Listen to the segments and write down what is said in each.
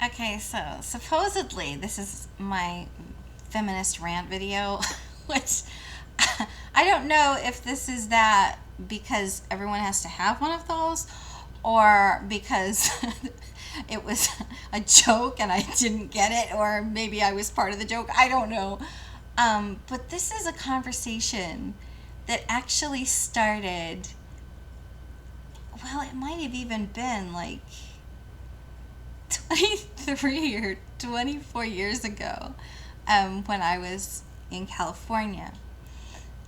Okay, so supposedly this is my feminist rant video, which I don't know if this is that because everyone has to have one of those or because it was a joke and I didn't get it, or maybe I was part of the joke. I don't know. But this is a conversation that actually started, well, it might have even been like 23 or 24 years ago, when I was in California.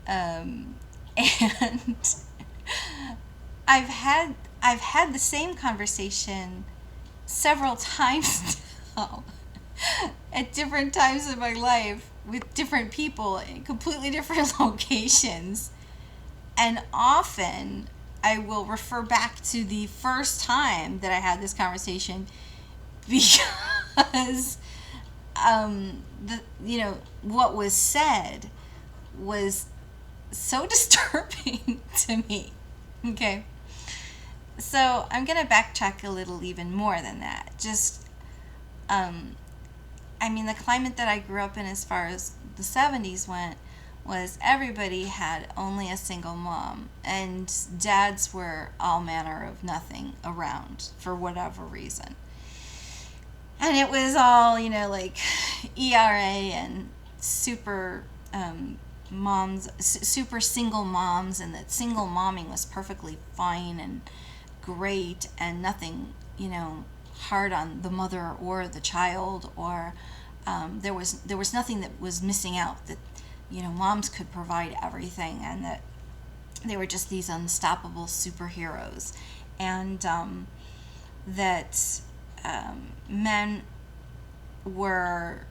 And I've had I've had the same conversation several times now at different times in my life with different people in completely different locations. And often I will refer back to the first time that I had this conversation because what was said was so disturbing to me. Okay. So I'm going to backtrack a little even more than that. Just, I mean, the climate that I grew up in as far as the 70s went was everybody had only a single mom, and dads were all manner of nothing around for whatever reason. And it was all, like ERA and super moms, super single moms, and that single momming was perfectly fine and great, and nothing, hard on the mother or the child, or there was nothing that was missing out, that moms could provide everything, and that they were just these unstoppable superheroes, and that men were,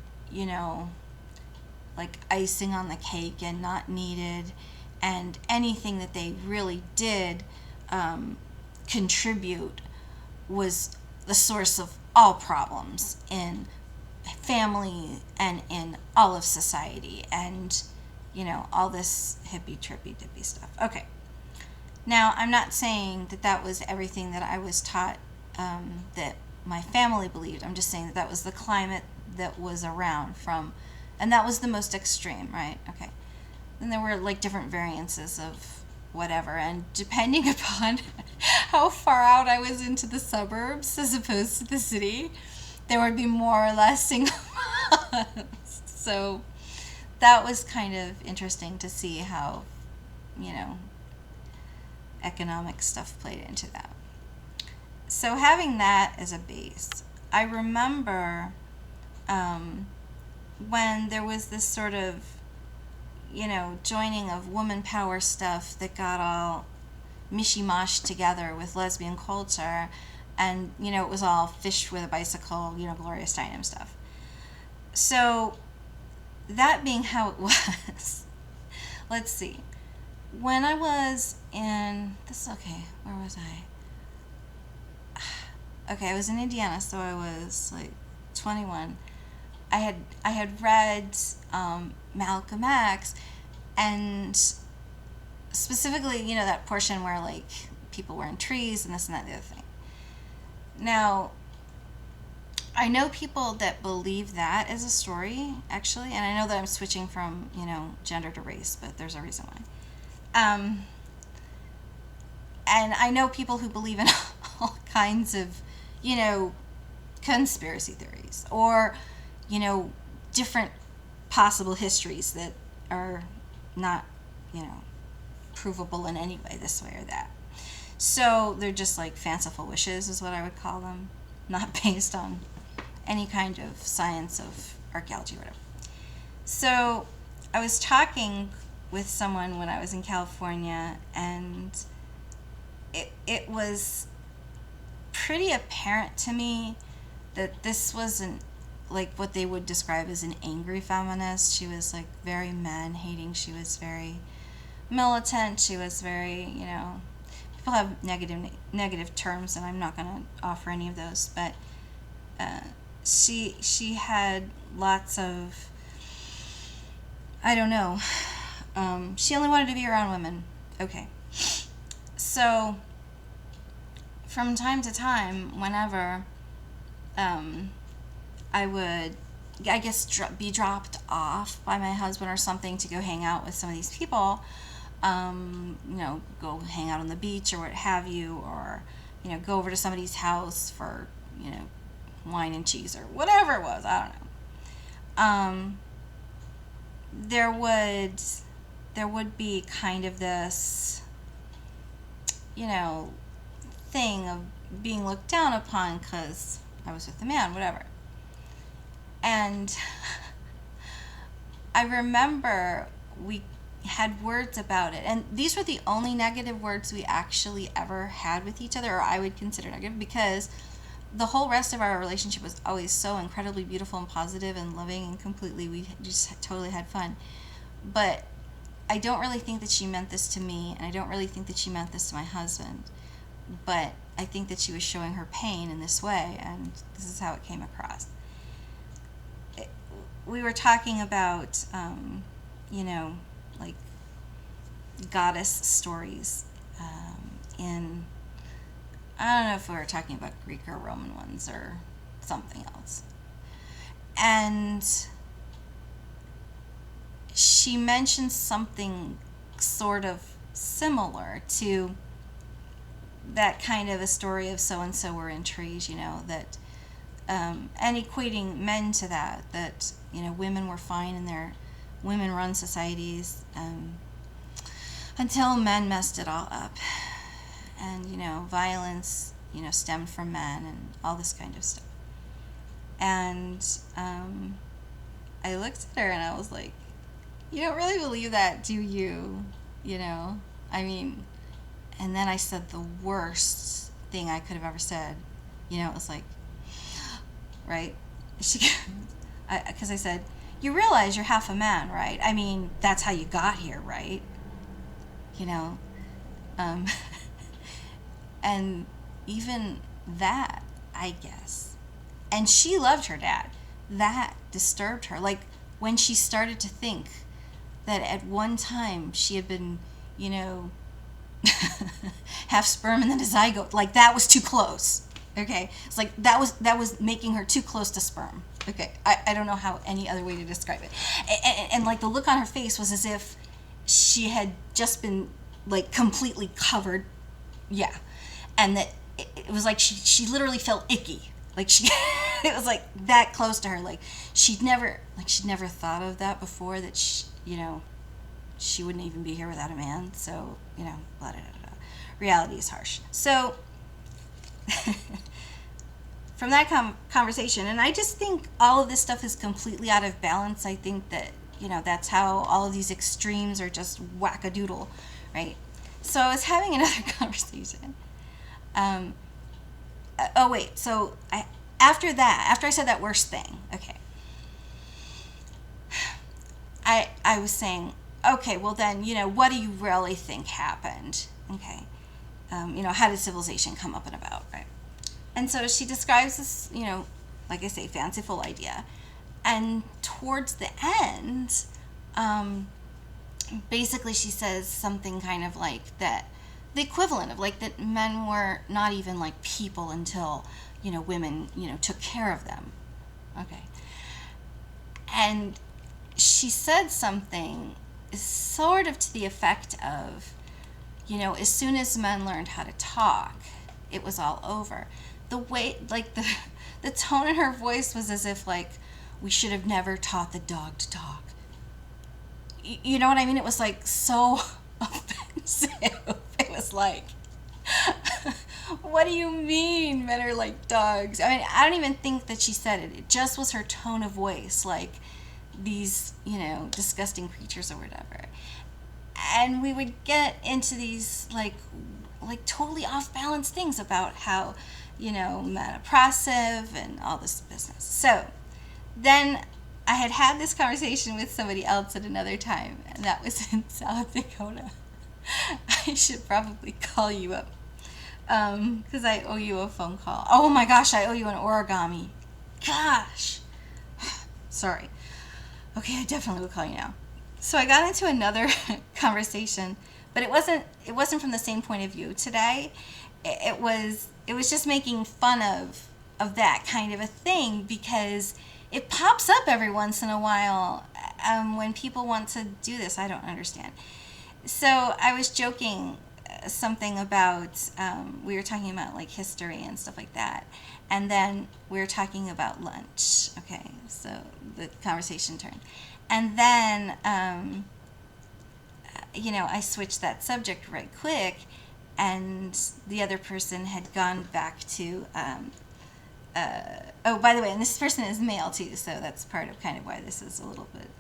like icing on the cake and not needed, and anything that they really did contribute was the source of all problems in family and in all of society, and all this hippie trippy dippy stuff. Okay, now I'm not saying that that was everything that I was taught, that my family believed. I'm just saying that that was the climate that was around from, and that was the most extreme, right? Okay. Then there were like different variances of whatever, and depending upon how far out I was into the suburbs as opposed to the city, there would be more or less single moms. So that was kind of interesting to see how, economic stuff played into that. So having that as a base, I remember when there was this sort of, joining of woman power stuff that got all mishmash together with lesbian culture, and, it was all fish with a bicycle, Gloria Steinem stuff. So that being how it was, let's see. When I was in where was I? Okay, I was in Indiana, so I was like 21. I had read Malcolm X, and specifically, that portion where like people were in trees and this and that, the other thing. Now, I know people that believe that as a story, actually, and I know that I'm switching from, gender to race, but there's a reason why. And I know people who believe in all kinds of, conspiracy theories, or, different possible histories that are not, provable in any way, this way or that. So they're just like fanciful wishes is what I would call them, not based on any kind of science of archaeology or whatever. So I was talking with someone when I was in California, and it was pretty apparent to me that this wasn't like what they would describe as an angry feminist. She was like very men hating. She was very militant. She was very, people have negative terms, and I'm not going to offer any of those, but she had lots of, I don't know, she only wanted to be around women. Okay. So from time to time, whenever I would, I guess, be dropped off by my husband or something to go hang out with some of these people, go hang out on the beach or what have you, or, go over to somebody's house for, wine and cheese or whatever it was. I don't know. There would be kind of this, thing of being looked down upon because I was with a man, whatever. And I remember we had words about it, and these were the only negative words we actually ever had with each other, or I would consider negative, because the whole rest of our relationship was always so incredibly beautiful and positive and loving, and completely, we just totally had fun. But I don't really think that she meant this to me, and I don't really think that she meant this to my husband, but I think that she was showing her pain in this way, and this is how it came across. We were talking about, like goddess stories in, I don't know if we were talking about Greek or Roman ones or something else. And she mentioned something sort of similar to that kind of a story of so-and-so were in trees, that, and equating men to that, women were fine in their women-run societies until men messed it all up. And, violence, stemmed from men and all this kind of stuff. And I looked at her and I was like, you don't really believe that, do you? And then I said the worst thing I could have ever said. It was like, right? Because I said, you realize you're half a man, right? That's how you got here, right? And even that, I guess. And she loved her dad. That disturbed her. Like, when she started to think that at one time she had been, half sperm and then a zygote, like that was too close. Okay, it's like that was making her too close to sperm. Okay, I don't know how any other way to describe it. And like the look on her face was as if she had just been like completely covered. Yeah, and that it was like she literally felt icky. Like it was like that close to her. Like she'd never thought of that before, that she wouldn't even be here without a man. So, blah, blah, blah, blah. Reality is harsh. So, from that conversation, and I just think all of this stuff is completely out of balance. I think that, that's how all of these extremes are just wackadoodle, right? So I was having another conversation. So after I said that worst thing, okay, I was saying, okay, well then, what do you really think happened? Okay. How did civilization come up and about, right? And so she describes this, like I say, fanciful idea. And towards the end, basically she says something kind of like that, the equivalent of like that men were not even like people until, women, took care of them. Okay. And she said something sort of to the effect of, as soon as men learned how to talk, it was all over. The way, like the tone in her voice was as if like, we should have never taught the dog to talk. You know what I mean? It was like so offensive. It was like, what do you mean men are like dogs? I don't even think that she said it. It just was her tone of voice, like these, disgusting creatures or whatever. And we would get into these like totally off balance things about how, men are oppressive and all this business. So then I had this conversation with somebody else at another time, and that was in South Dakota. I should probably call you up because I owe you a phone call. Oh my gosh, I owe you an origami. Gosh. Sorry. Okay, I definitely will call you now. So I got into another conversation, but it wasn't from the same point of view. Today, it was just making fun of of that kind of a thing, because it pops up every once in a while when people want to do this. I don't understand. So I was joking something about, we were talking about like history and stuff like that. And then we were talking about lunch. Okay, so the conversation turned. And then, I switched that subject right quick, and the other person had gone back to, oh, by the way, and this person is male too, so that's part of kind of why this is a little bit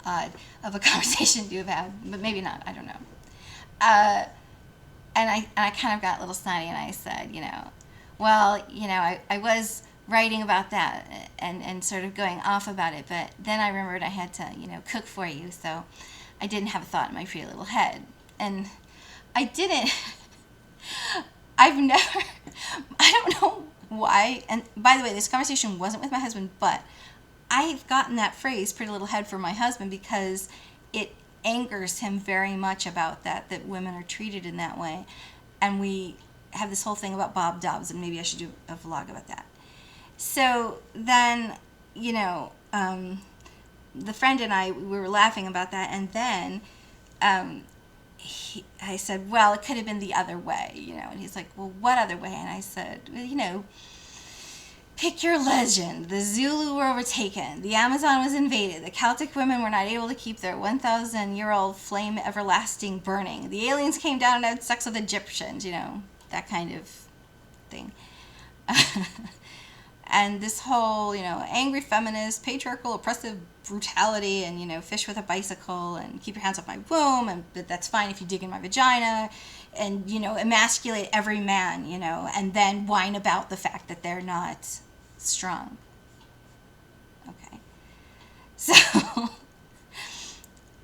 odd of a conversation to have had, but maybe not, I don't know. And I kind of got a little snotty, and I said, well, I was writing about that and sort of going off about it, but then I remembered I had to, cook for you, so I didn't have a thought in my pretty little head. And I didn't, I've never, I don't know why, and by the way, this conversation wasn't with my husband, but I've gotten that phrase, pretty little head, from my husband because it angers him very much about that women are treated in that way. And we have this whole thing about Bob Dobbs, and maybe I should do a vlog about that. So then, the friend and I, we were laughing about that, and then I said, well, it could have been the other way, and he's like, well, what other way? And I said, well, pick your legend. The Zulu were overtaken. The Amazon was invaded. The Celtic women were not able to keep their 1,000-year-old flame everlasting burning. The aliens came down and had sex with Egyptians, that kind of thing. And this whole, angry feminist, patriarchal, oppressive brutality, and, fish with a bicycle, and keep your hands off my womb, and that's fine if you dig in my vagina, and, emasculate every man, and then whine about the fact that they're not strong. Okay. So,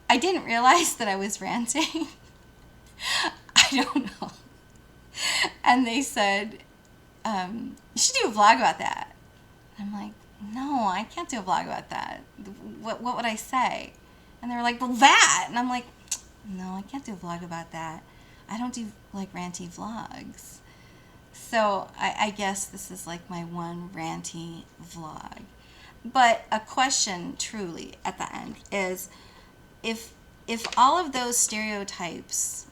I didn't realize that I was ranting. I don't know. And they said, you should do a vlog about that. I'm like, no, I can't do a vlog about that. What would I say? And they were like, well, that. And I'm like, no, I can't do a vlog about that. I don't do like ranty vlogs. So I guess this is like my one ranty vlog. But a question truly at the end is, if all of those stereotypes,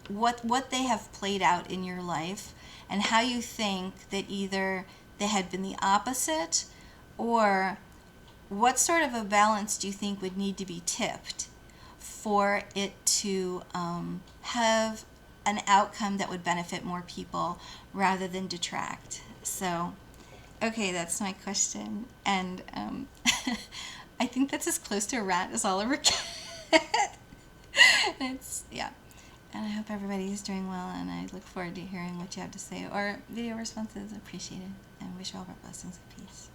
what they have played out in your life, and how you think that either they had been the opposite, or what sort of a balance do you think would need to be tipped for it to have an outcome that would benefit more people rather than detract? So, okay, that's my question. And I think that's as close to a rant as I'll ever get. Yeah. And I hope everybody is doing well, and I look forward to hearing what you have to say, or video responses appreciated, and wish you all our blessings and peace.